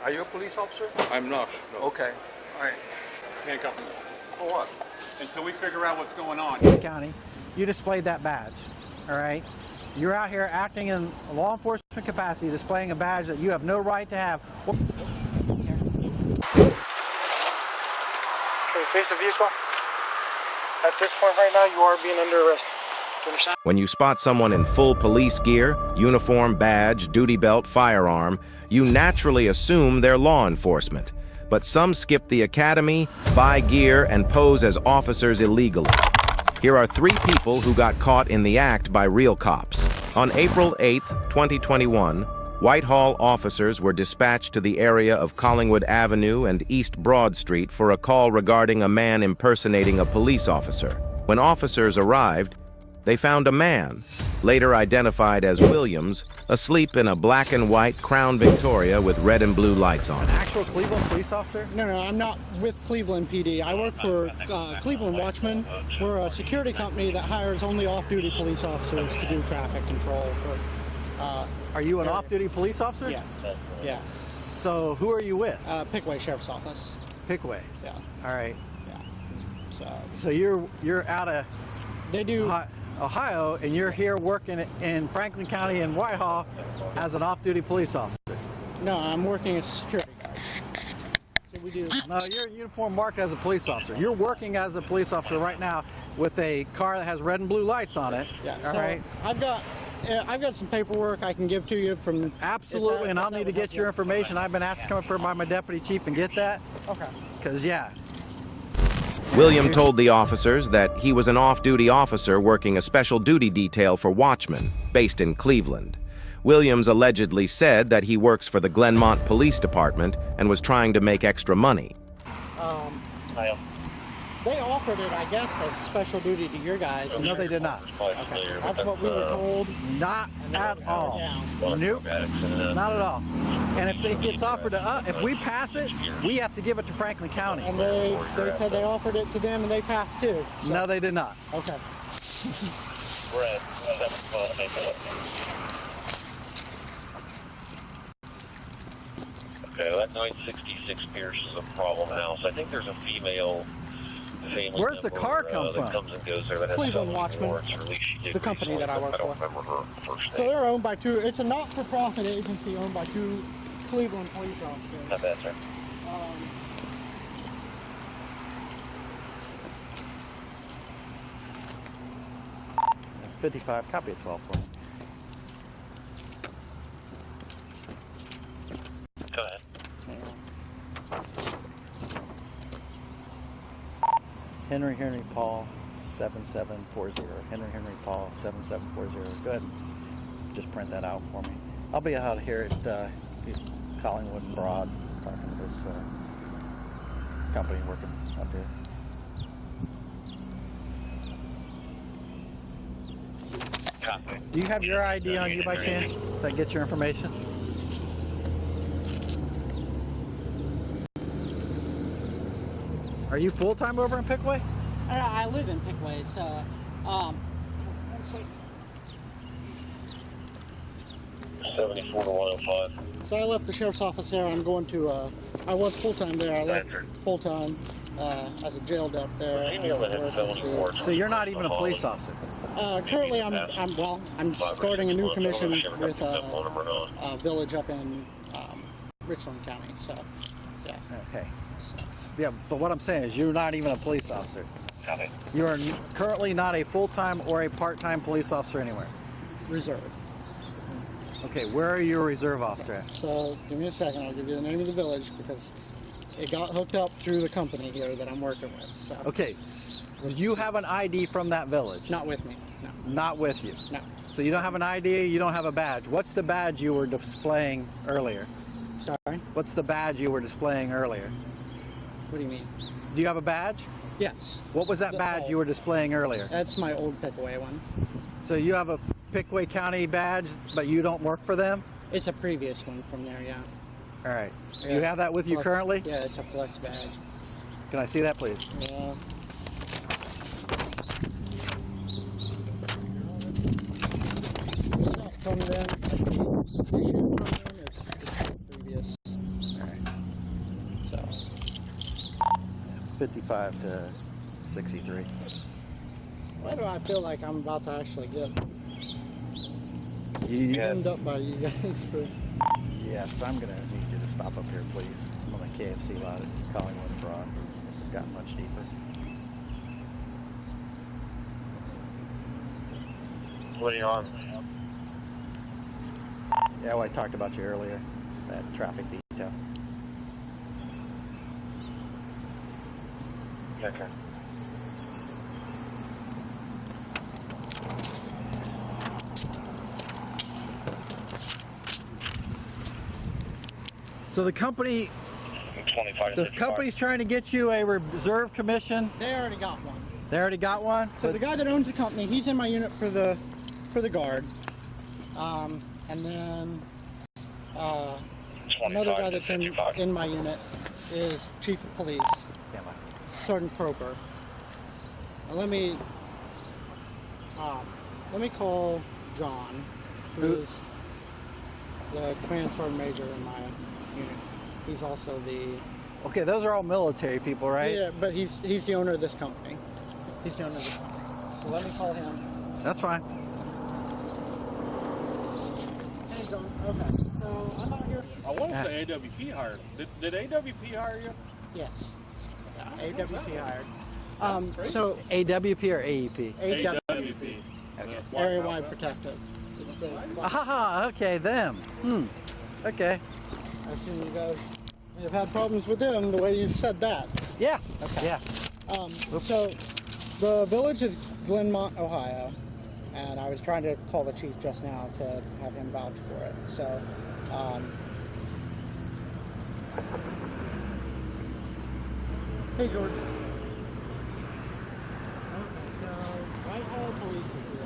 Are you a police officer? I'm not. No. Okay. All right. Handcuff him. For what? Until we figure out what's going on. County, you displayed that badge, all right? You're out here acting in a law enforcement capacity, displaying a badge that you have no right to have. Okay, face the vehicle. At this point right now, you are being under arrest. Do you understand? When you spot someone in full police gear, uniform, badge, duty belt, firearm, you naturally assume they're law enforcement. But some skip the academy, buy gear, and pose as officers illegally. Here are 3 people who got caught in the act by real cops. On April 8, 2021, Whitehall officers were dispatched to the area of Collingwood Avenue and East Broad Street for a call regarding a man impersonating a police officer. When officers arrived, they found a man, later identified as Williams, asleep in a black and white Crown Victoria with red and blue lights on it. Actual Cleveland police officer? No, I'm not with Cleveland PD. I work for Cleveland Watchmen. We're a security company that hires only off-duty police officers to do traffic control for. Are you an off-duty police officer? Yeah. Yeah. So who are you with? Pickway Sheriff's Office. Pickway. Yeah. All right. Yeah. So you're out of They do. Ohio, and you're here working in Franklin County in Whitehall as an off-duty police officer. No, I'm working as a security guard. So we do. No, you're uniform marked as a police officer. You're working as a police officer right now with a car that has red and blue lights on it. Yeah. All so right. I've got some paperwork I can give to you from. Absolutely, and I'll need to get your information. I've been asked to come up here by my deputy chief and get that. Okay. Because, yeah. William told the officers that he was an off-duty officer working a special duty detail for Watchmen, based in Cleveland. Williams allegedly said that he works for the Glenmont Police Department and was trying to make extra money. They offered it, I guess, as special duty to your guys. No, they did not. Okay. That's what we were told. Not at all. Yeah. Nope. Not at all. And if it gets offered to us, if we pass it, we have to give it to Franklin County. And they said they offered it to them and they passed too. So. No, they did not. Okay. Okay, that 966 Pierce is a problem house. I think there's a female family Where's the member, car come that from? comes and goes there that has Cleveland felony Watchmen, warrants, or at least she did the company recently, that I but work I don't for. remember her first So name. they're owned by two. It's a not-for-profit agency owned by 2 Cleveland police officers. Not bad, sir. 55, copy of 12 for me. Go ahead. Henry Paul 7740. Henry Paul 7740. Go ahead and just print that out for me. I'll be out here at Collingwood and Broad talking to this company working up here. Copy. Do you have your ID on you by chance? So I can get your information? Are you full-time over in Pickway? I live in Pickway, so let's see. 74 to 105. So I left the sheriff's office there. I'm going to. I was full-time there. I left full-time as a jail dep there. Female that has felony warrants. So you're not even a police officer? Currently, I'm starting a new commission with a village up in Richland County. So, yeah. Okay. Yeah, but what I'm saying is you're not even a police officer. Copy. You are currently not a full-time or a part-time police officer anywhere. Reserve. Okay, where are you a reserve officer at? So give me a second. I'll give you the name of the village because it got hooked up through the company here that I'm working with. So. Okay, do you have an ID from that village? Not with me. No. Not with you? No. So you don't have an ID, you don't have a badge. What's the badge you were displaying earlier? Sorry? What's the badge you were displaying earlier? What do you mean? Do you have a badge? Yes. What was that badge you were displaying earlier? That's my old Pickway one. So you have a Pickway County badge, but you don't work for them? It's a previous one from there, yeah. All right. Yeah. You have that with you currently? Yeah, it's a flex badge. Can I see that, please? Yeah. It's not from them. Issued from them. It's previous. All right. 55 to 63. Why do I feel like I'm about to actually get You, pinned up by you guys for... Yes, I'm gonna need you to stop up here, please. I'm on the KFC lot at Collingwood and Broad. This has gotten much deeper. What are you on? Yeah, well, I talked about you earlier. That traffic detail. Okay. So the company, 25 to the 55. company's trying to get you a reserve commission. They already got one. They already got one. So the guy that owns the company, he's in my unit for the guard. And then another 25 guy to that's 55. in my unit is Chief of Police, Stand by. Sergeant Proper. Now let me call John, who is the command sergeant major in my unit. He's also the Okay, those are all military people, right? yeah, but he's the owner of this company. He's the owner of this company. So let me call him. That's fine. Hey John. Okay. So I'm out here. I want to say AWP hired. Did AWP hire you? Yes. AWP hired. So AWP or AEP? AWP, AWP. Area Wide Protective. Aha, okay, them. Okay. I've seen you guys have had problems with them the way you said that. Yeah. Okay. Yeah. So the village is Glenmont, Ohio, and I was trying to call the chief just now to have him vouch for it. So, hey George. Okay, so Whitehall Police is here.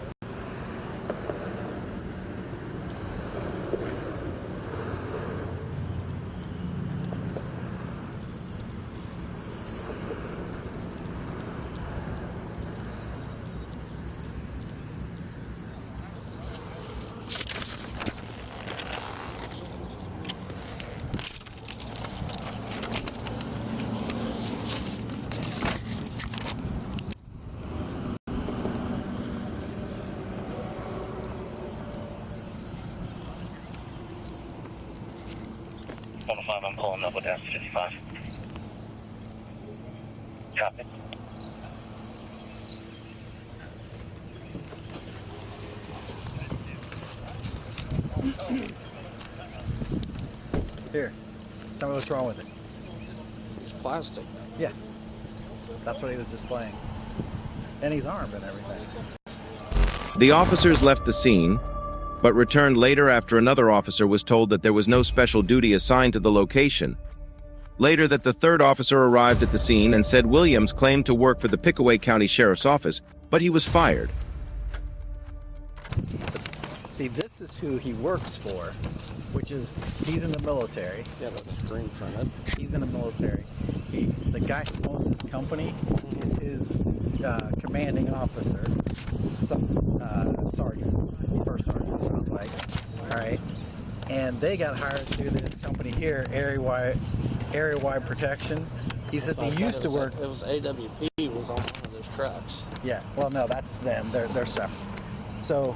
I'm pulling up with that 55. Copy. Here. Tell me what's wrong with it. It's plastic. Yeah. That's what he was displaying. And he's armed and everything. The officers left the scene, but returned later after another officer was told that there was no special duty assigned to the location. Later that the third officer arrived at the scene and said Williams claimed to work for the Pickaway County Sheriff's Office, but he was fired. See, this is who he works for, which is, he's in the military. Yeah, but the screen printed. He's in the military. The guy who owns his company is his commanding officer, some sergeant, first sergeant, sounds like. All right, and they got hired to do this company here, Area Wide Protection. He says he used to work. It was AWP was on one of those trucks. Yeah. Well, no, that's them. They're separate. So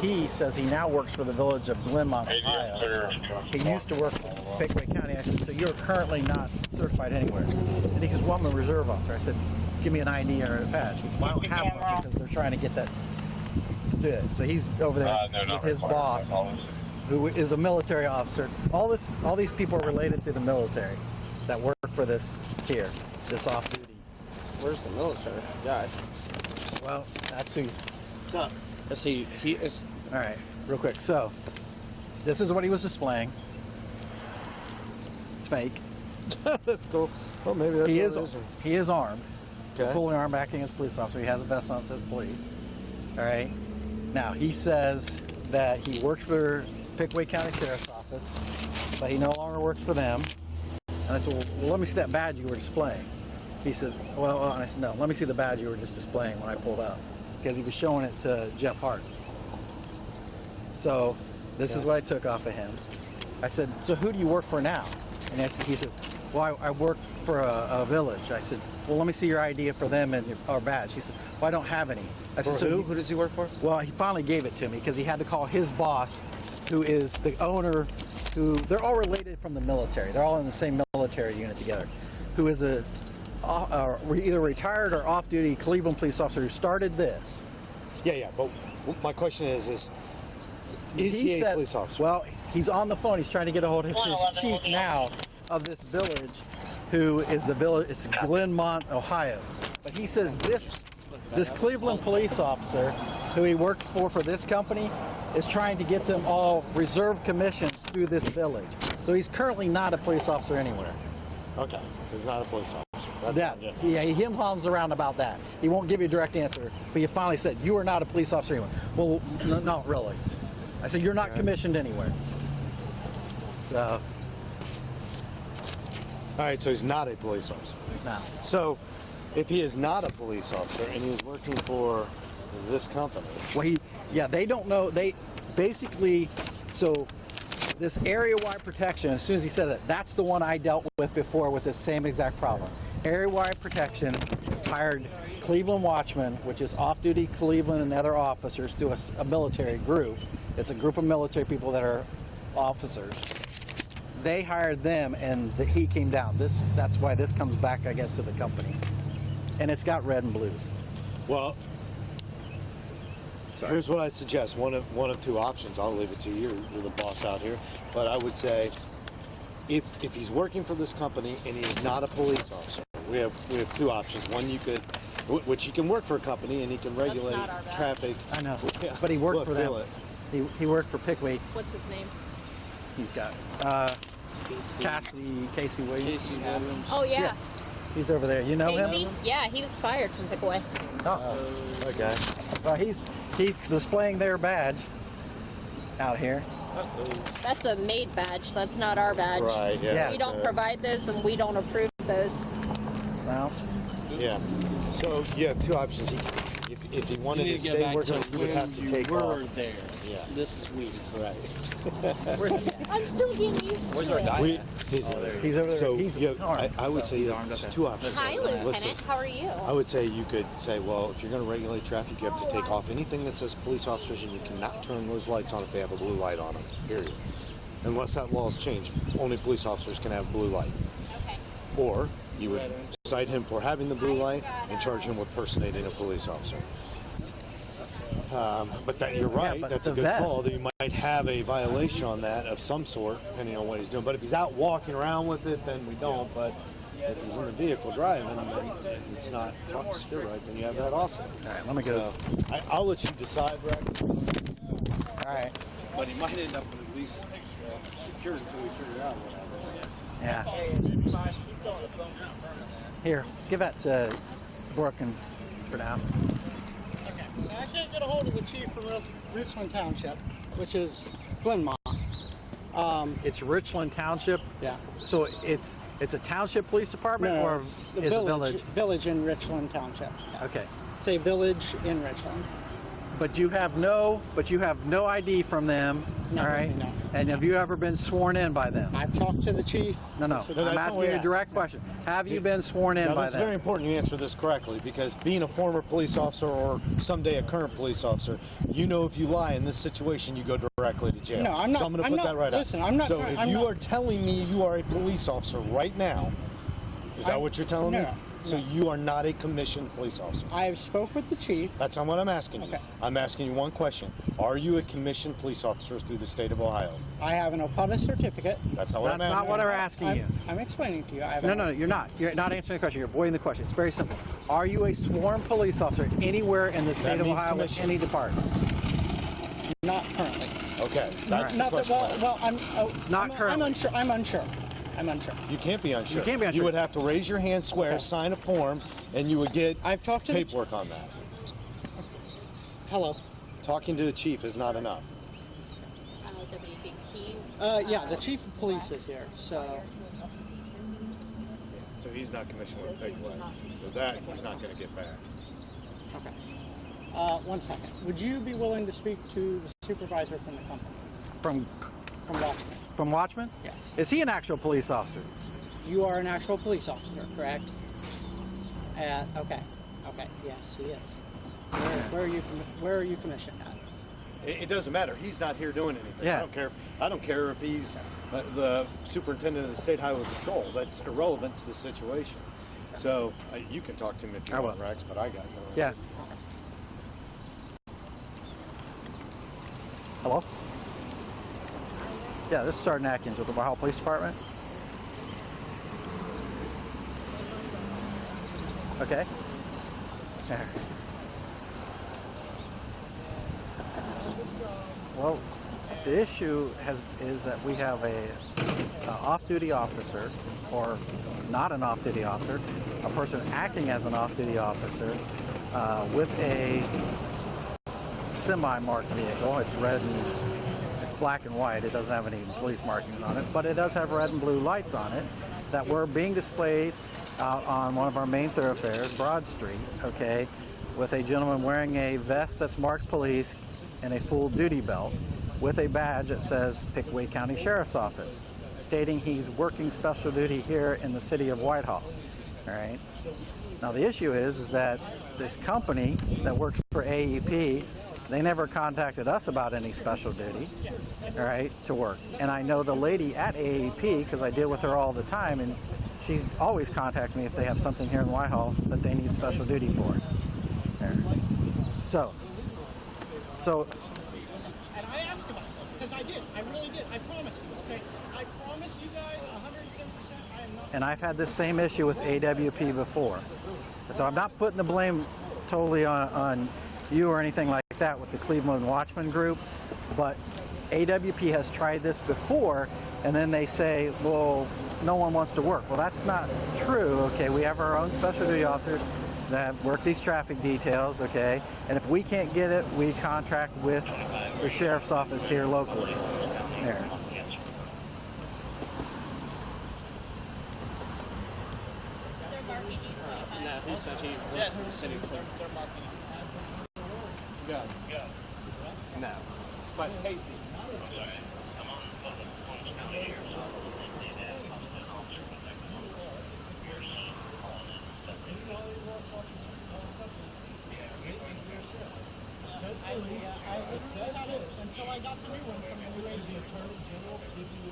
he says he now works for the village of Glenmont, Ohio. He used to work for Pickaway County. I said, so you're currently not certified anywhere? And he goes, well, I'm a reserve officer. I said, give me an ID or a badge. He said, well, I don't have one because they're trying to get that to it. So he's over there with his boss, who is a military officer. All these people are related to the military that work for this off-duty. Where's the military guy? Well, that's who. What's up? Is he is All right, real quick. So, this is what he was displaying. It's fake. that's cool. Well, maybe that's He what is it is. he is armed. He's Okay. fully armed, acting as a police officer. He has a vest on that says police. All right. Now he says that he works for Pickaway County Sheriff's Office, but he no longer works for them. And I said, well, let me see that badge you were displaying. He said, well, and I said, no, let me see the badge you were just displaying when I pulled up, because he was showing it to Jeff Hart. So this is what I took off of him. I said, so who do you work for now? And he says, well, I work for a village. I said, well, let me see your ID for them and our badge. He said, well, I don't have any. I said, For who? Who does he work for? Well, he finally gave it to me because he had to call his boss, who is the owner, who they're all related from the military. They're all in the same military unit together, who is either retired or off-duty Cleveland police officer who started this. Yeah, but my question is he a police officer? Well, he's on the phone. He's trying to get a hold of his chief now of this village, who is the village. It's Glenmont, Ohio. But he says this Cleveland police officer, who he works for this company, is trying to get them all reserve commissions through this village. So he's currently not a police officer anywhere. Okay, so he's not a police officer. That's That, fine, yeah, he him-hums around about that. He won't give you a direct answer, but he finally said, you are not a police officer anywhere. Well, no, not really. I said, you're not commissioned anywhere. So, All right, so he's not a police officer. no. So, if he is not a police officer and he is working for this company, Well, they don't know. They basically, so this area-wide protection, as soon as he said that, that's the one I dealt with before with this same exact problem. Area-wide protection hired Cleveland Watchmen, which is off-duty Cleveland and other officers, through a military group. It's a group of military people that are officers. They hired them, and he came down. That's why this comes back, I guess, to the company. And it's got red and blues. well, here's what I suggest. One of two options. I'll leave it to you. You're the boss out here. But I would say, if he's working for this company and he's not a police officer, we have two options. One, which he can work for a company and he can regulate not our bad. traffic. I know, Yeah. but he worked Look, for them. feel it. He worked for Pickwick. What's his name? He's got Casey Williams. Casey Williams. Oh yeah, He's over there. You know Casey. him? Yeah, he was fired from Pickaway. Oh. Okay. Well, he's displaying their badge out here. That's a made badge. That's not our badge. Right. Yeah. Yeah. We don't provide those, and we don't approve those. Well, Yeah. So you have two options. If he wanted to stay working, he would have to take off. there. Yeah. This is weird. Right. I'm still getting used to it. He's over there. So He's yeah, armed. I would say armed, there's okay. two options. Hi, Lieutenant. Listen, How are you? I would say you could say, well, if you're going to regulate traffic, you have to take off anything that says police officers, and you cannot turn those lights on if they have a blue light on them. Period. Unless that law has changed, only police officers can have blue light. Okay. Or you would cite him for having the blue light and charge him with personating a police officer. But you're right. but That's a the good vest. call. That you might have a violation on that of some sort, depending on what he's doing. But if he's out walking around with it, then we don't. But if he's in the vehicle driving, then it's not caught steroid, then you have that also. all right, let me go. I'll let you decide, Rex. All right. But he might end up with at least secured until we figure out whatever. Yeah. Here, give that to Brooke and for now. Okay, so I can't get a hold of the chief from Richland Township, which is Glenmont. It's Richland Township. Yeah. So it's a township police department, or it's is the it a village? Village in Richland Township. Yeah. Okay. It's a village in Richland. But you have no ID from them, No, all right? no. And have you ever been sworn in by them? I've talked to the chief. No. that's I'm not asking what you he a asked. direct question. Have you been sworn in Now, by this is them? very important you answer this correctly, because being a former police officer or someday a current police officer, you know if you lie in this situation, you go directly to jail. No, I'm not- So I'm going to I'm put not- that right listen, out. I'm not So trying- if I'm you not- are telling me you are a police officer right now, is that what you're telling me? No. So you are not a commissioned police officer. I spoke with the chief. That's not what I'm asking you. Okay. I'm asking you one question. Are you a commissioned police officer through the state of Ohio? I have an OPUDA certificate. That's not what I'm That's asking. not what we're asking you. I'm explaining to you. I have No, you're not. You're not answering the question. You're avoiding the question. It's very simple. Are you a sworn police officer anywhere in the state of means Ohio with commissioned. any department? Not currently. Okay. That's the Not that, question. well, Not I'm currently. unsure. I'm unsure. You can't be unsure. You can't be unsure. You would have to raise your hand, swear, Okay. sign a form, and you would get I've talked to the paperwork on that. Hello. Talking to the chief is not enough. WPP. Yeah, the chief of police is here. So So he's not commissioned with Big Leg. So that he's not going to get back. okay. 1 second. Would you be willing to speak to the supervisor from the company? from Watchman. From Watchman? Yes. Is he an actual police officer? You are an actual police officer, correct? Okay. Okay. Yes, he is. Where are you commissioned at? It doesn't matter. He's not here doing anything. Yeah. I don't care if he's the superintendent of the State Highway Patrol. That's irrelevant to the situation. So you can talk to him if you want, Rex, but I got no. Yeah. Hello? Yeah, this is Sergeant Atkins with the Valhalla Police Department. Okay. Well, the issue is that we have a off-duty officer, or not an off-duty officer, a person acting as an off-duty officer with a semi-marked vehicle. It's red and it's black and white. It doesn't have any police markings on it, but it does have red and blue lights on it that were being displayed out on one of our main thoroughfares, Broad Street, okay, with a gentleman wearing a vest that's marked police and a full duty belt with a badge that says Pickaway County Sheriff's Office, stating he's working special duty here in the city of Whitehall. All right. Now the issue is that this company that works for AEP, they never contacted us about any special duty, all right, to work. And I know the lady at AEP, because I deal with her all the time, and she always contacts me if they have something here in Whitehall that they need special duty for. So. And I asked about this, because I did. I really did. I promise you, okay? I promise you guys 110% I am not... And I've had this same issue with AWP before. So I'm not putting the blame totally on you or anything like that with the Cleveland Watchman group, but AWP has tried this before, and then they say, well, no one wants to work. Well, that's not true, okay? We have our own special duty officers that work these traffic details, okay? And if we can't get it, we contract with the sheriff's office here locally. There. No. But hey. It says that until I got the new one from the Attorney General to give you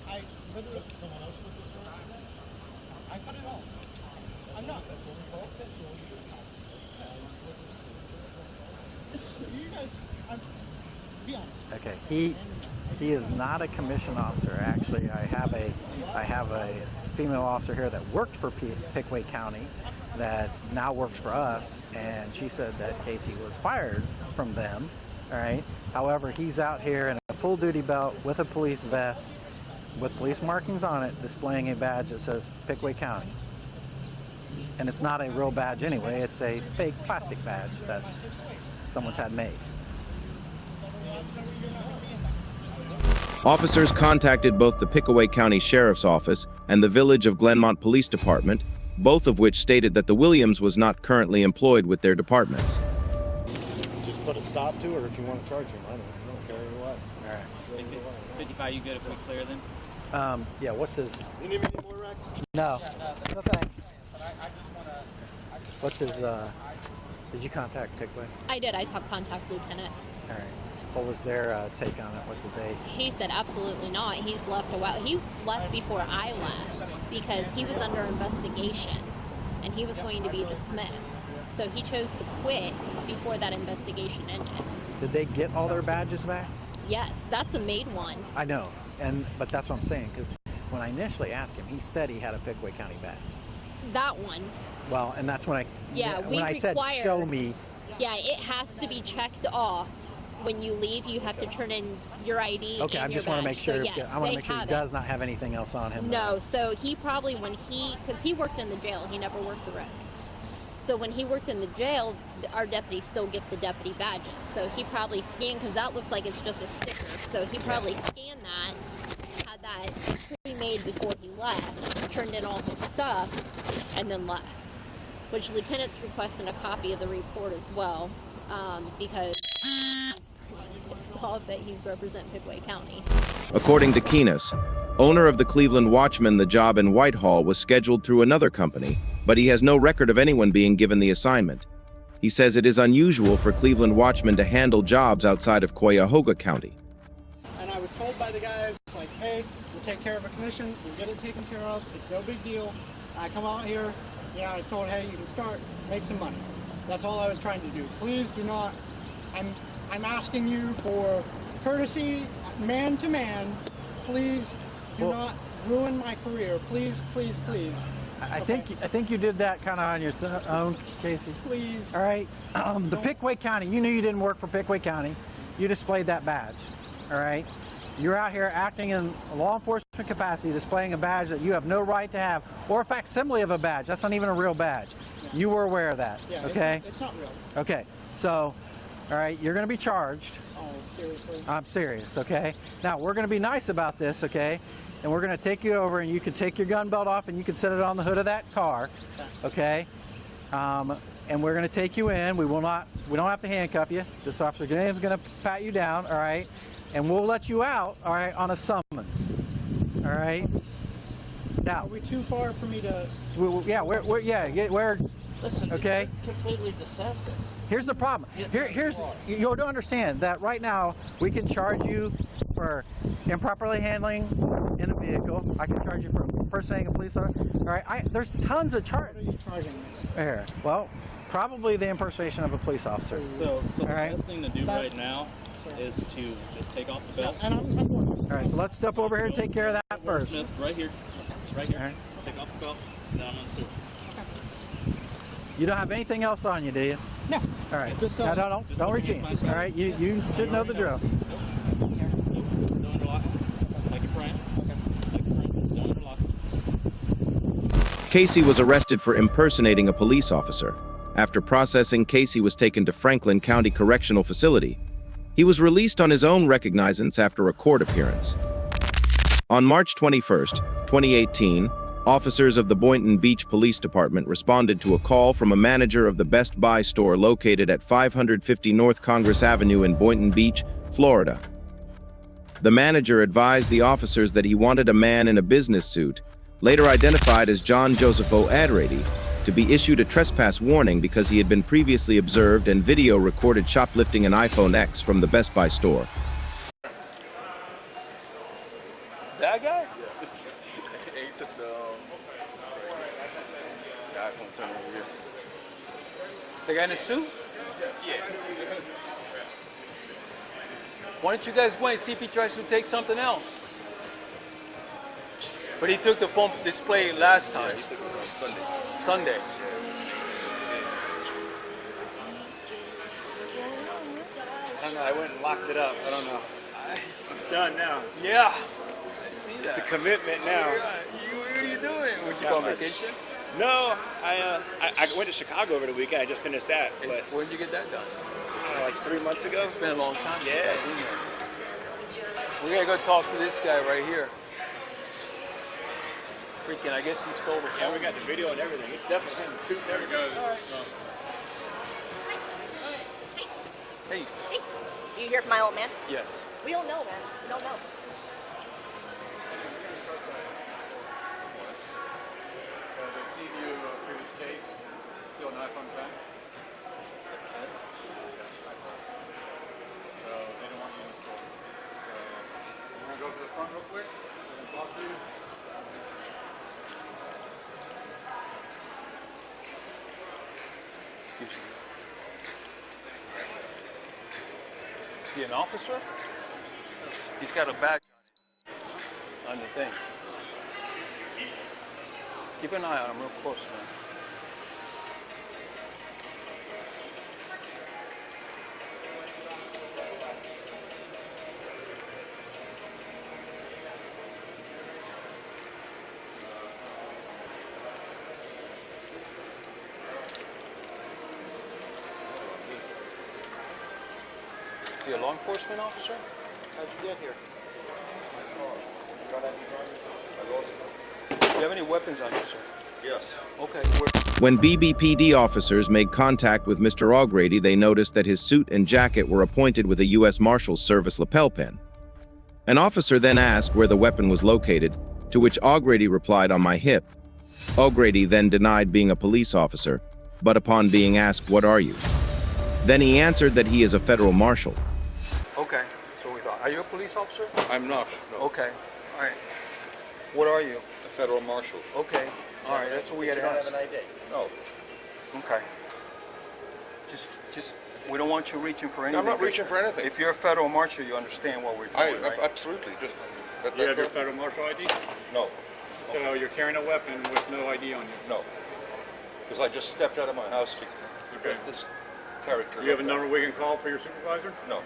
I literally someone else put this one. I cut it off. I'm not. That's what we call sexual. You guys, be honest. Okay, he is not a commissioned officer. Actually, I have a female officer here that worked for Pickaway County that now works for us, and she said that Casey was fired from them. All right. However, he's out here in a full duty belt with a police vest with police markings on it, displaying a badge that says Pickaway County. And it's not a real badge anyway. It's a fake plastic badge that someone's had made. Officers contacted both the Pickaway County Sheriff's Office and the Village of Glenmont Police Department, both of which stated that the Williams was not currently employed with their departments. Just put a stop to it, or if you want to charge him, I don't care what. All right. 55, you good if we clear them? Yeah, what's his... You need me any more, Rex? No. No thanks. What's his, did you contact Pickaway? I did. I contact Lieutenant. All right. What was their take on it? What did they... He said absolutely not. He's left a while. He left before I left because he was under investigation and he was going to be dismissed. So he chose to quit before that investigation ended. Did they get all their badges back? Yes, that's a made one. I know, but that's what I'm saying, because when I initially asked him, he said he had a Pickaway County badge. That one. Well, and that's when I said, show me. Yeah, it has to be checked off. When you leave, you have to turn in your ID. Okay, and I just want to make sure. So, yes, I want to make sure he does not have anything else on him. No, so he probably because he worked in the jail, he never worked the road. So when he worked in the jail, our deputies still get the deputy badges. So he probably scanned, because that looks like it's just a sticker. So he probably scanned that, had that pre-made before he left, turned in all his stuff, and then left. Which lieutenant's requesting a copy of the report as well, because he's pretty pissed off that he's representing Pickaway County. According to Keenis, owner of the Cleveland Watchman, the job in Whitehall was scheduled through another company, but he has no record of anyone being given the assignment. He says it is unusual for Cleveland Watchmen to handle jobs outside of Cuyahoga County. And I was told by the guys, like, hey, we'll take care of a commission, we'll get it taken care of, it's no big deal. I come out here, I was told, hey, you can start, make some money. That's all I was trying to do. Please do not, I'm asking you for courtesy, man to man. Please do not ruin my career. Please, please, please. I think you did that kind of on your own, Casey. Please. All right. The Pickaway County, you knew you didn't work for Pickaway County. You displayed that badge. All right. You're out here acting in a law enforcement capacity, displaying a badge that you have no right to have, or a facsimile of a badge. That's not even a real badge. Yeah. You were aware of that. Yeah, okay. It's not real. Okay. So, all right, you're going to be charged. Oh, seriously? I'm serious. Okay. Now we're going to be nice about this. Okay. And we're going to take you over, and you can take your gun belt off, and you can set it on the hood of that car. Okay. And we're going to take you in. We don't have to handcuff you. This officer James is going to pat you down. All right. And we'll let you out, all right, on a summons, all right? Now, are we too far for me to? We're Listen, okay. It's completely deceptive. Here's the problem. You don't understand that right now we can charge you for improperly handling in a vehicle. I can charge you for impersonating a police officer. All right, there's tons of charges. What are you charging me? Here, well, probably the impersonation of a police officer. So the best thing to do right now is to just take off the belt. Yeah, and I'm going. All right, so let's step over here and take care of that first. Smith, right here. Right here. All right. Take off the belt, and then I'm going to sue. You don't have anything else on you, do you? No. All right. Just No, don't reach in. All right, you should know the drill. Don't interlock. Like you're praying. Like you're praying. Don't interlock. Casey was arrested for impersonating a police officer. After processing, Casey was taken to Franklin County Correctional Facility. He was released on his own recognizance after a court appearance. On March 21st, 2018, officers of the Boynton Beach Police Department responded to a call from a manager of the Best Buy store located at 550 North Congress Avenue in Boynton Beach, Florida. The manager advised the officers that he wanted a man in a business suit, later identified as John Josepho Adrady, to be issued a trespass warning because he had been previously observed and video recorded shoplifting an iPhone X from the Best Buy store. That guy? He took the iPhone 10 over here. The guy in the suit? Yeah. Why don't you guys go and see if he tries to take something else? But he took the phone display last time. He took it on Sunday. Sunday. I don't know. I went and locked it up. I don't know. It's done now. Yeah. I see that. It's a commitment now. What are you doing? Would you Not go on much. vacation? No, I went to Chicago over the weekend. I just finished that, but When did you get that done? like 3 months ago. It's been a long time. Yeah. We gotta go talk to this guy right here. Freaking, I guess he stole the Yeah, phone. we got the video and everything. It's definitely in the suit and everything. Hey, You hear from my old man? yes. We don't know, man. We don't know. I see you previous case, still an iPhone 10. So they don't want you in the store. We're gonna go to the front real quick and talk to you. Excuse me. Is he an officer? He's got a badge on the thing. Keep an eye on him real close, man. Is he a law enforcement officer? How'd you get here? Do you have any weapons on you, sir? Yes. Okay. When BBPD officers made contact with Mr. Aughrady, they noticed that his suit and jacket were appointed with a U.S. Marshals Service lapel pin. An officer then asked where the weapon was located, to which Aughrady replied, "On my hip." Aughrady then denied being a police officer, but upon being asked, "What are you?" Then he answered that he is a federal marshal. Okay. So we thought, are you a police officer? I'm not. No. Okay. All right. What are you? A federal marshal. Okay. All right. That's what we got to ask. ID. No. Okay. Just, we don't want you reaching for anything. I'm not reaching for anything. If you're a federal marshal, you understand what we're doing, right? Absolutely. Just. You have your federal marshal ID? No. So you're carrying a weapon with no ID on you? No. Because I just stepped out of my house to get this character. You have a number we can call for your supervisor? No.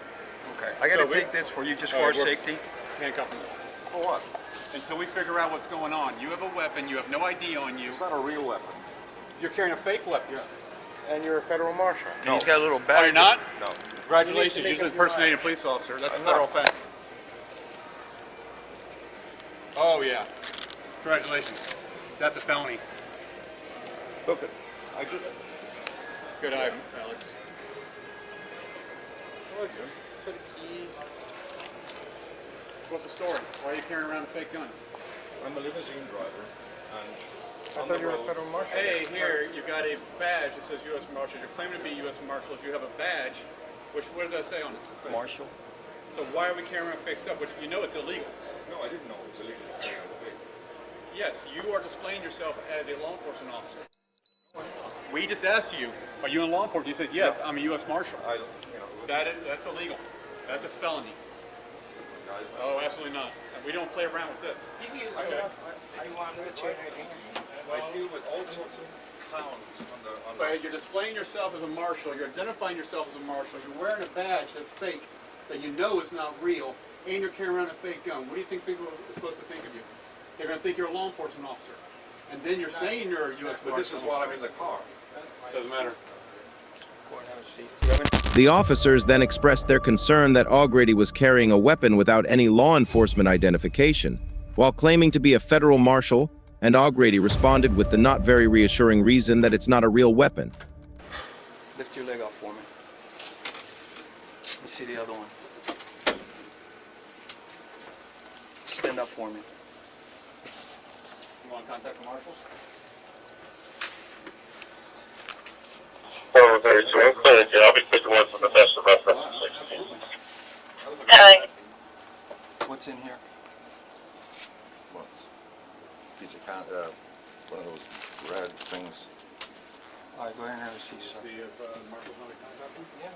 Okay. I got to So take this for you just for All our right, we're- safety. Handcuff him. For what? Until we figure out what's going on. You have a weapon, you have no ID on you. It's not a real weapon. You're carrying a fake weapon. And you're a federal marshal. And he's got a little badge. Are you not? No. Congratulations, you just impersonated a police officer. That's a I'm federal not. offense. Oh, yeah. Congratulations. That's a felony. Look it. I just. Good eye, Alex. Set of keys. What's the story? Why are you carrying around a fake gun? I'm a limousine driver, and I thought you were a federal marshal. Hey, here, you got a badge that says U.S. Marshal. You're claiming to be U.S. Marshals. You have a badge, which, what does that say on it? Marshal. So why are we carrying around fake stuff? Which, you know it's illegal. no, I didn't know it was illegal. Yes, you are displaying yourself as a law enforcement officer. We just asked you, are you in law enforcement? You said, yes, I'm a U.S. Marshal. That's illegal. That's a felony. Oh, absolutely not. We don't play around with this. Okay. I deal with all sorts of clowns on the. But you're displaying yourself as a marshal. You're identifying yourself as a marshal. You're wearing a badge that's fake, that you know is not real, and you're carrying around a fake gun. What do you think people are supposed to think of you? They're going to think you're a law enforcement officer. And then you're saying you're a U.S. But Marshal. this is while I'm in the car. Doesn't matter. Go and have a seat. Do you have any- The officers then expressed their concern that Aughrady was carrying a weapon without any law enforcement identification, while claiming to be a federal marshal, and Aughrady responded with the not very reassuring reason that it's not a real weapon. Lift your leg up for me. Let me see the other one. Stand up for me. You want to contact the marshals? Oh, very soon. I'll be taking one from the best of reference. What's in here? Piece of one of those red things. All right, go ahead and have a seat, sir. See if marshals want to contact them? Yeah.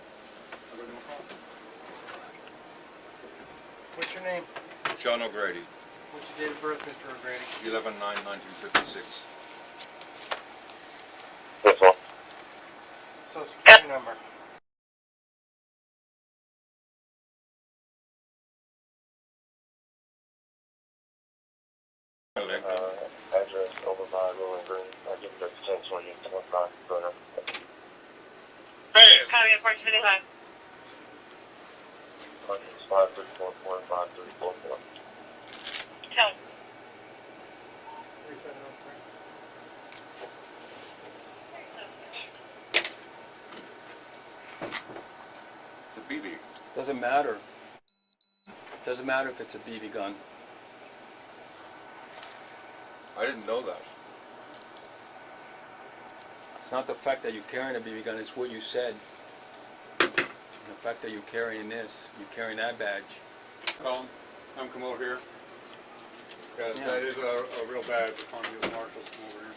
I'll give them a call. What's your name? John O'Grady. What's your date of birth, Mr. O'Grady? 11/9/1956. That's all. Social Security number. Address over by Rolling Green. I'll give you the 10 so you can look back. Copy, Port 55. It's 5344 5344. Tell me. It's a BB. Doesn't matter. Doesn't matter if it's a BB gun. I didn't know that. It's not the fact that you're carrying a BB gun, it's what you said. And the fact that you're carrying this, you're carrying that badge. Call them. Have them come over here. Yeah, Yeah. that is a real badge. We're calling you the marshals. Come over here.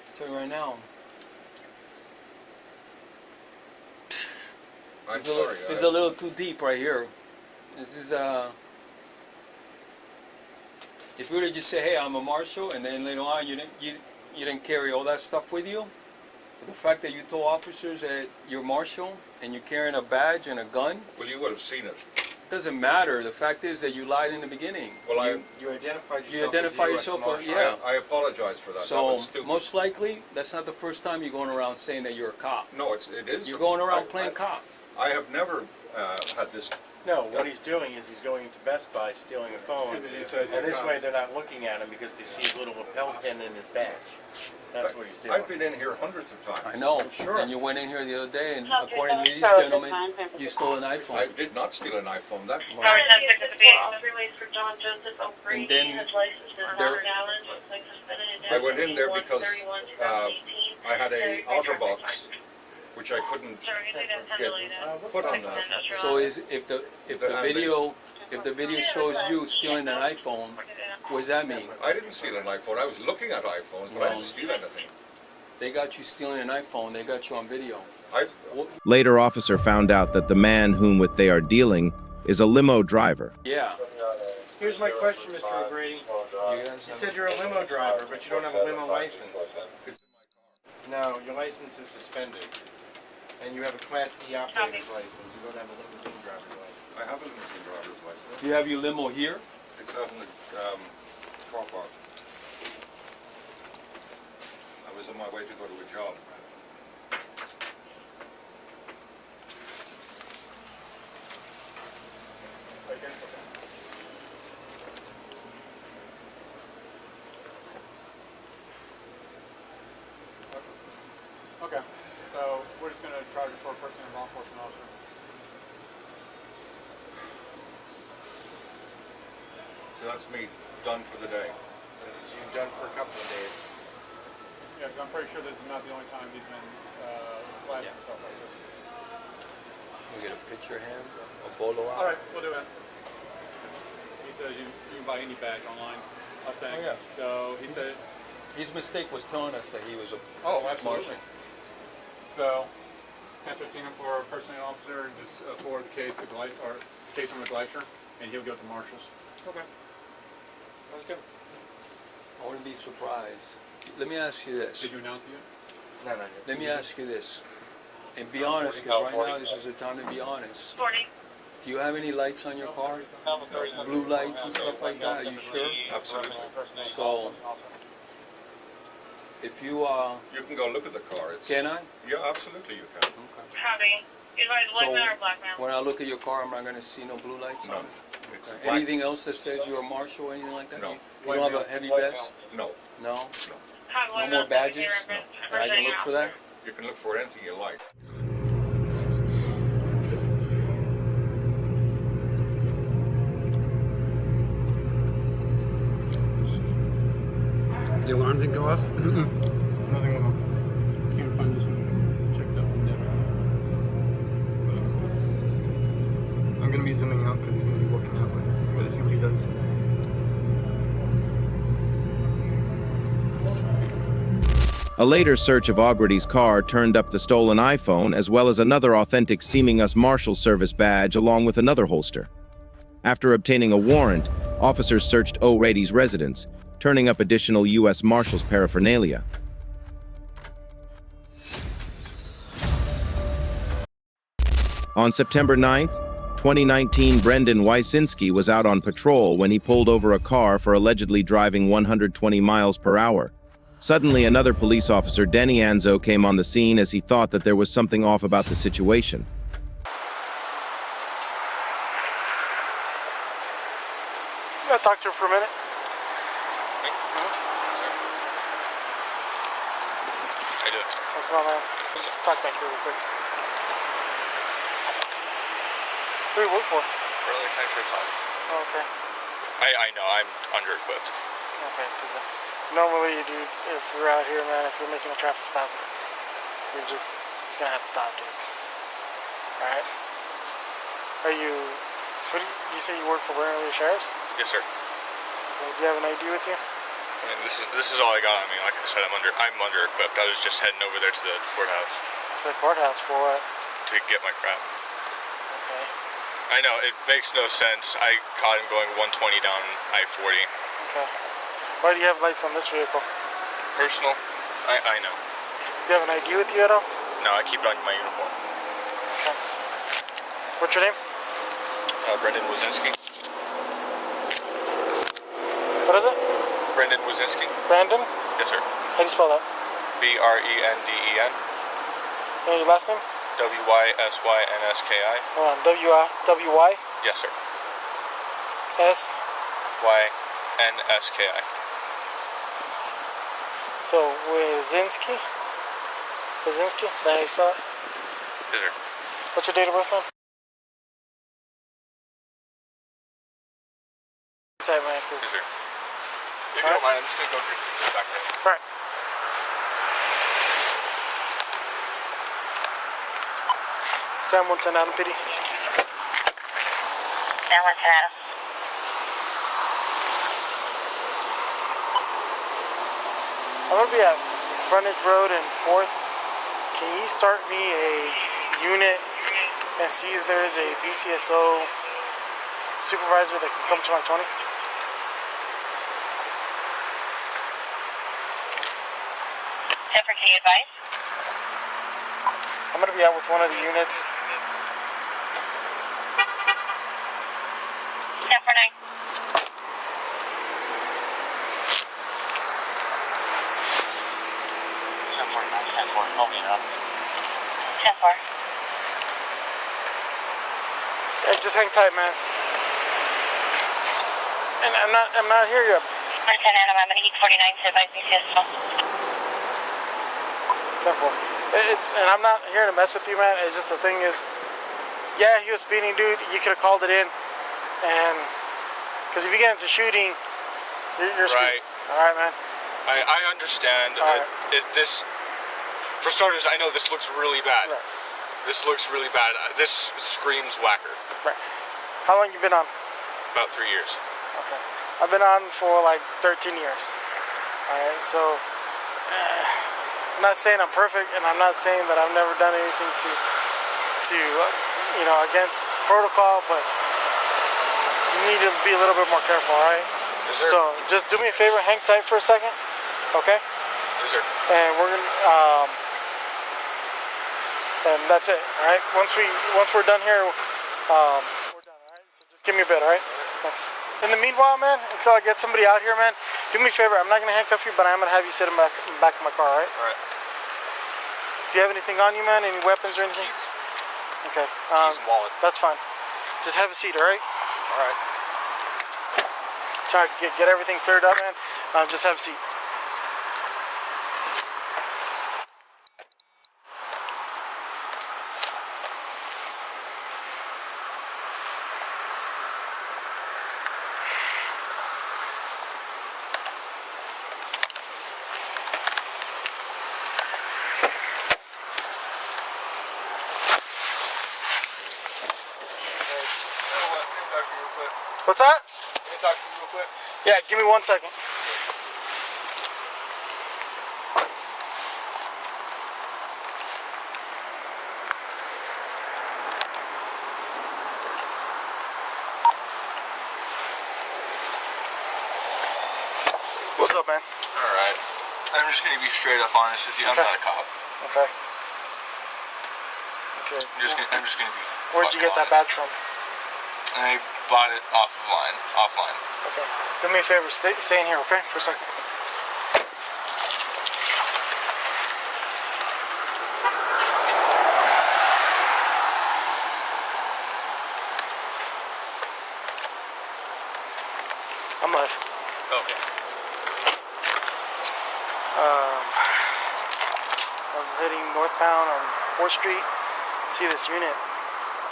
I'll tell you right now. I'm sorry. It's a little too deep right here. This is if you were to just say, hey, I'm a marshal, and then later on you didn't carry all that stuff with you, the fact that you told officers that you're marshal and you're carrying a badge and a gun, Well, you would have seen it. doesn't matter. The fact is that you lied in the beginning. Well, You identified yourself. You identify yourself, yeah. I apologize for that. That So was stupid. most likely, that's not the first time you're going around saying that you're a cop. No, it is. You're going around I- playing cop. I have never had this No, what he's doing is he's going to Best Buy, stealing a phone, And then he says and he's this got- way they're not looking at him because they see his little lapel pin in his badge. That's what he's doing. I've been in here hundreds of times. I know. I'm sure. And you went in here the other day, and Subject according to these number gentlemen, 7, you stole an I iPhone. did not steal an iPhone. That Power 10 6 relays for John Joseph O'Brady. And then His license is there- not valid. Looks like suspended. I went in there because 31/2018. I had a Very outer good. box, which I couldn't Sorry, I didn't get delete it. put on that. So if the video shows you stealing an iPhone, what does that mean? I didn't steal an iPhone. I was looking at iPhones, but I didn't steal anything. They got you stealing an iPhone. They got you on video. Later, officer found out that the man whom with they are dealing is a limo driver. Yeah. Here's my question, Mr. O'Grady. You guys You said you're a limo driver, but you don't have a limo license. No, your license is suspended. And you have a Class E operator's license. You don't have a limousine driver's license. I have a limousine driver's license. Do you have your limo here? It's out in the car park. I was on my way to go to a job. Okay, so we're just gonna charge you for a person and law enforcement officer. So that's me done for the day. That's you done for a couple of days. Yeah, 'cause I'm pretty sure this is not the only time he's been flashing stuff like this. We get a picture of him, a bolo out. All right, we'll do it. He says you can buy any badge online, I think. Oh, yeah. So he said, His mistake was telling us that he was a oh, absolutely. Marshal. So 1015 for a personnel officer, just forward the case to case on the Glacier, and he'll go to marshals. Okay. Okay. I wouldn't be surprised. Let me ask you this. Did you announce it yet? No. Let me ask you this. And be honest, because right now this is the time to be honest. 40. Do you have any lights on your car? Blue lights and stuff like that? Are you sure? Absolutely. So, if you You can go look at the car. It's, can I? Yeah, absolutely you can. Howdy. You advise white So, man or black man? when I look at your car, am I going to see no blue lights No. on it? It's Okay. black. Anything else that says you're a marshal or anything like that? No. You don't have a heavy vest? No. No? Howdy, No more badges? I can look for that? You can look for anything you like. The alarm didn't go off? Nothing went on. Can't find this one. Checked out one never. I'm gonna be zooming out because he's gonna be walking that way. I'm gonna see what he does. A later search of Augrety's car turned up the stolen iPhone as well as another authentic Seeming Us Marshal Service badge along with another holster. After obtaining a warrant, officers searched O'Grady's residence, turning up additional U.S. Marshals paraphernalia. On September 9th, 2019, Brendan Wysinski was out on patrol when he pulled over a car for allegedly driving 120 miles per hour. Suddenly, another police officer, Denny Anzo, came on the scene as he thought that there was something off about the situation. Can I talk to him for a minute? I do. What's going on? Just talk back here real quick. Who do you work for? Early Country Clubs. Oh, okay. I know, I'm under-equipped. Okay, because normally, dude, if you're out here, man, if you're making a traffic stop, you're just gonna have to stop, dude. Alright? Are you, you say you work for Bernalillo Sheriff's? Yes, sir. Do you have an ID with you? I mean, this is all I got on me. Like I said, I'm under-equipped. I was just heading over there to the courthouse. To the courthouse for what? To get my crap. Okay. I know, it makes no sense. I caught him going 120 down I-40. Okay. Why do you have lights on this vehicle? Personal? I know. Do you have an ID with you at all? No, I keep it on my uniform. Okay. What's your name? Brendan Wazinski. What is it? Brendan Wazinski. Brandon? Yes, sir. How do you spell that? B-R-E-N-D-E-N. And your last name? W-Y-S-Y-N-S-K-I. Hold on, W-Y? Yes, sir. S. Y-N-S-K-I. So, Wazinski? Wazinski? That how you spell it? Yes, sir. What's your date of birth, man? Type, man, Yes, sir. If you Alright. don't mind, I'm just going to go through this back there. Alright. San Montana, Adam Pity. San Montana. I'm gonna be at Frontage Road and 4th. Can you start me a unit and see if there is a BCSO supervisor that can come to my 20? Jennifer, can you advise? I'm gonna be out with one of the units. 1049. 10-4, hold me up. 10-4. Hey, just hang tight, man. And I'm not here yet. Montana, Adam, I'm gonna heat 49 to advise BCSO. 10-4. And I'm not here to mess with you, man. It's just the thing is, yeah, he was speeding, dude. You could have called it in, and because if you get into shooting, you're screwed. Right. All right, man. I understand. All right. This, for starters, I know this looks really bad. Right. This looks really bad. This screams whacker. Right. How long you been on? About 3 years. Okay. I've been on for like 13 years. All right. So I'm not saying I'm perfect, and I'm not saying that I've never done anything to against protocol, but you need to be a little bit more careful, all right? Yes, sir. So just do me a favor, hang tight for a second, okay? Yes, sir. And we're gonna and that's it, all right? Once we're done here, we're done, all right? So just give me a bit, all right? Thanks. In the meanwhile, man, until I get somebody out here, man, do me a favor. I'm not gonna handcuff you, but I'm gonna have you sit in the back of my car, all right? All right. Do you have anything on you, man? Any weapons or anything? Keys. Okay. Keys and wallet. That's fine. Just have a seat, all right? All right. Try to get everything cleared up, man. Just have a seat. What's that? Can you talk to me real quick? Yeah, give me 1 second. What's up, man? All right. I'm just going to be straight up honest with you. I'm Okay. not a cop. Okay. Okay. I'm just going to be. Where'd you get that fucking badge from? honest. I bought it offline. Okay. Do me a favor, stay in here, okay? For a second. I'm live. Okay. I was heading northbound on 4th Street. See this unit,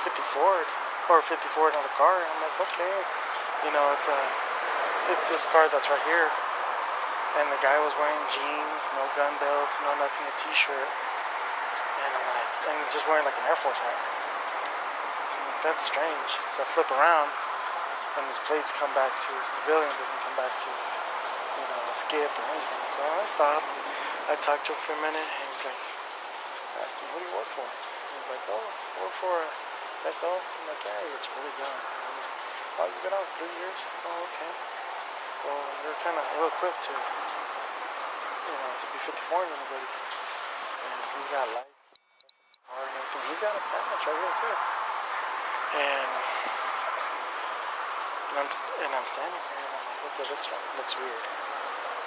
50 Ford, or 50 Ford on the car. I'm like, okay, you know, it's this car that's right here. And the guy was wearing jeans, no gun belts, no nothing, a t-shirt. And I'm like, and just wearing like an Air Force hat. So I'm like, that's strange. So I flip around, and his plates come back to civilian, doesn't come back to, a skip or anything. So I stopped. I talked to him for a minute, and he's like, I asked him, who do you work for? And he's like, oh, I work for SO. I'm like, yeah, he looks really young. I'm like, oh, you've been out 3 years? Oh, okay. Well, you're kind of ill-equipped to be 54 and anybody. And he's got lights and everything. He's got a patch right here too. And I'm standing here and I'm like, okay, this looks weird.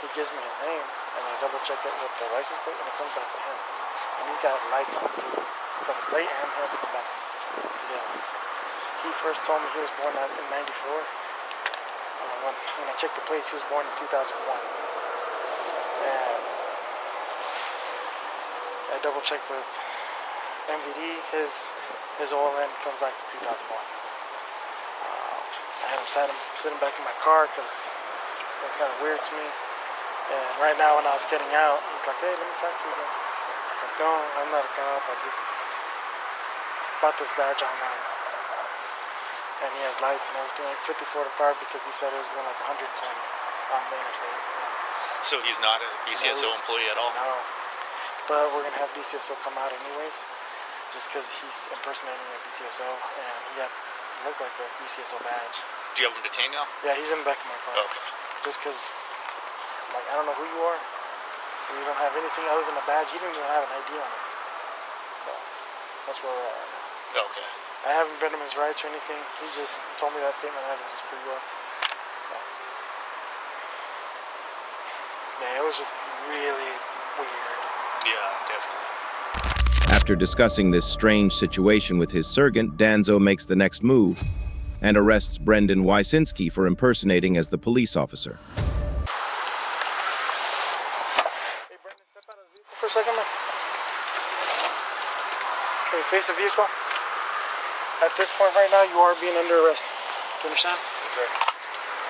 He gives me his name and I double check it with the license plate and it comes back to him. And he's got lights on too. So the plate and him come back together. He first told me he was born in 94. When I checked the plates, he was born in 2001. And I double checked with MVD, his oil end comes back to 2001. I had him sitting back in my car because it's kind of weird to me. And right now when I was getting out, he's like, hey, let me talk to you again. I was like, no, I'm not a cop. I just bought this badge online. And he has lights and everything, like 50 for the car because he said it was going like 120 on the interstate. So he's not a BCSO employee at all? No. But we're going to have BCSO come out anyways, just because he's impersonating a BCSO, and he looked like a BCSO badge. Do you have him detained now? Yeah, he's in the back of my car. Okay. Just because, like, I don't know who you are. You don't have anything other than a badge. You didn't even have an ID on it. So, that's where we're at right now. Okay. I haven't been him his rights or anything. He just told me that statement I was free will. So, yeah, it was just really weird. Yeah, definitely. After discussing this strange situation with his sergeant, Danzo makes the next move and arrests Brendan Wysinski for impersonating as the police officer. Hey, Brendan, step out of the vehicle for a second, man. Okay, face the vehicle. At this point right now, you are being under arrest. Do you understand? Okay.